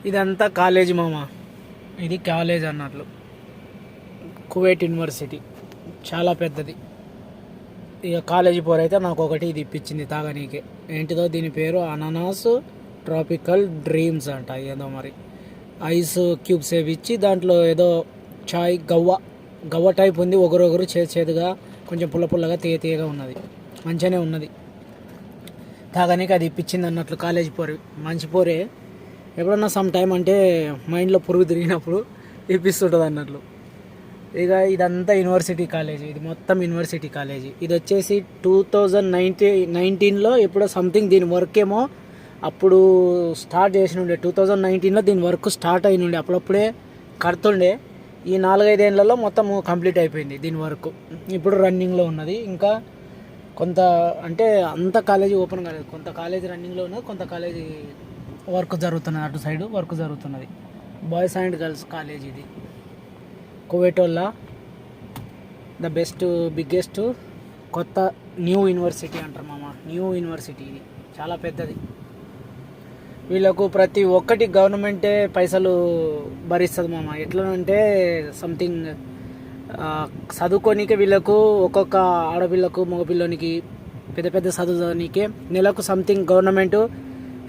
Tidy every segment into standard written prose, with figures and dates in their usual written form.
ఇదంతా కాలేజ్ మామ. ఇది కాలేజ్ అన్నట్లు. కువైట్ యూనివర్సిటీ చాలా పెద్దది. ఇక కాలేజీ పోర్ అయితే నాకు ఒకటి ఇది ఇప్పించింది తాగనీకే. ఏంటిదో దీని పేరు అనానాస్ ట్రాపికల్ డ్రీమ్స్ అంట. ఏదో మరి ఐస్ క్యూబ్స్ ఏవి ఇచ్చి దాంట్లో ఏదో చాయ్ గవ్వ టైప్ ఉంది. ఒకరొకరు చేదుగా కొంచెం పుల్లగా తీయగా ఉన్నది. మంచిగానే ఉన్నది తాగనీకి. అది ఇప్పించింది అన్నట్లు కాలేజీ పోరు. మంచి పోరే. ఎప్పుడన్నా సమ్ టైం అంటే మైండ్లో పురుగు తిరిగినప్పుడు ఇప్పిస్తుంటుంది అన్నట్లు. ఇక ఇదంతా యూనివర్సిటీ కాలేజీ. ఇది మొత్తం యూనివర్సిటీ కాలేజీ. ఇది వచ్చేసి 2019లో ఎప్పుడో సంథింగ్ దీని వర్క్ ఏమో అప్పుడు స్టార్ట్ చేసినుండే. 2019లో దీని వర్క్ స్టార్ట్ అయినుండే. అప్పుడప్పుడే కడుతుండే. ఈ 4-5 ఏళ్లలో మొత్తం కంప్లీట్ అయిపోయింది దీని వర్క్. ఇప్పుడు రన్నింగ్లో ఉన్నది. ఇంకా కొంత అంటే అంత కాలేజీ ఓపెన్ కాలేదు. కొంత కాలేజీ రన్నింగ్లో ఉన్నది, కొంత కాలేజీ వర్క్ జరుగుతున్నది. అటు సైడ్ వర్క్ జరుగుతున్నది. బాయ్స్ అండ్ గర్ల్స్ కాలేజ్ ఇది. కువైటోల్లా ద బెస్ట్ బిగ్గెస్ట్ కొత్త న్యూ యూనివర్సిటీ అంటారు మామ. న్యూ యూనివర్సిటీ ఇది చాలా పెద్దది. వీళ్ళకు ప్రతి ఒక్కటి గవర్నమెంటే పైసలు భరిస్తుంది మామ. ఎట్లనంటే సంథింగ్ చదువుకోనికే వీళ్ళకు ఒక్కొక్క ఆడపిల్లకు మగపిల్లోనికి పెద్ద చదువుకోనికే నెలకు సంథింగ్ గవర్నమెంట్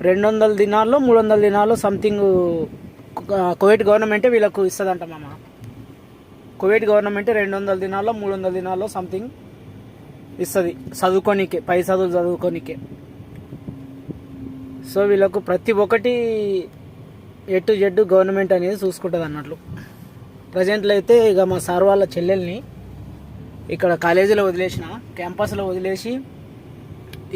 200 దినాల్లో 300 దినాల్లో సంథింగ్ కువైట్ గవర్నమెంటే వీళ్ళకు ఇస్తుందంట మామ. కువైట్ గవర్నమెంట్ 200 దినాల్లో 300 దినాల్లో సంథింగ్ ఇస్తుంది చదువుకోనికే, పై చదువులు చదువుకోనికే. సో వీళ్ళకు ప్రతి ఒక్కటి ఎటు జెడ్డు గవర్నమెంట్ అనేది చూసుకుంటుంది అన్నట్లు. ప్రజెంట్లో అయితే ఇక మా సార్ వాళ్ళ చెల్లెల్ని ఇక్కడ కాలేజీలో వదిలేసిన, క్యాంపస్లో వదిలేసి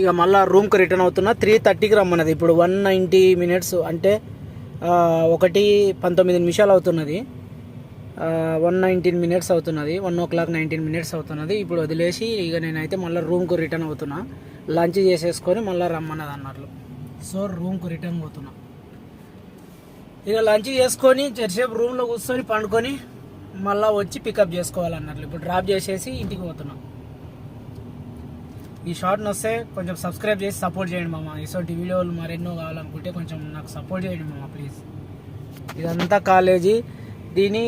ఇక మళ్ళీ రూమ్కి రిటర్న్ అవుతున్నా. 3:30కి రమ్మన్నది. ఇప్పుడు 190 మినిట్స్ అంటే 1:19 అవుతున్నది. 119 మినిట్స్ అవుతున్నది. 1:19 అవుతున్నది. ఇప్పుడు వదిలేసి ఇక నేనైతే మళ్ళీ రూమ్కు రిటర్న్ అవుతున్నా. లంచ్ చేసేసుకొని మళ్ళీ రమ్మన్నది అన్నట్లు. సో రూమ్కు రిటర్న్ పోతున్నా. ఇక లంచ్ చేసుకొని చరిసేపు రూమ్లో కూర్చొని పండుకొని మళ్ళీ వచ్చి పికప్ చేసుకోవాలన్నట్లు. ఇప్పుడు డ్రాప్ చేసేసి ఇంటికి పోతున్నాం. ఈ షార్ట్ వస్తే కొంచెం సబ్స్క్రైబ్ చేసి సపోర్ట్ చేయండి మామ. ఇటువంటి వీడియోలు మరెన్నో కావాలనుకుంటే కొంచెం నాకు సపోర్ట్ చేయండి మామ ప్లీజ్. ఇదంతా కాలేజీ. దీని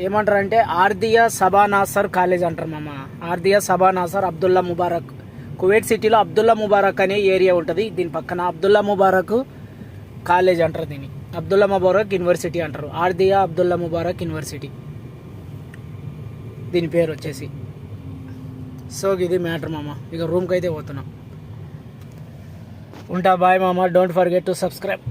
ఏమంటారంటే ఆర్దియా సబా నాసర్ కాలేజ్ అంటారు మామ. Ardiya Saba Nasser Abdullah Mubarak. Kuwait సిటీలో అబ్దుల్లా ముబారక్ అనే ఏరియా ఉంటుంది. దీని పక్కన అబ్దుల్లా ముబారక్ కాలేజ్ అంటారు. దీన్ని అబ్దుల్లా ముబారక్ యూనివర్సిటీ అంటారు. ఆర్దియా అబ్దుల్లా ముబారక్ యూనివర్సిటీ దీని పేరు వచ్చేసి. సో ఇది మ్యాటర్ మామ. ఇక రూమ్కి అయితే పోతున్నాం. ఉంటా. బాయ్ మామ. Don't forget to subscribe.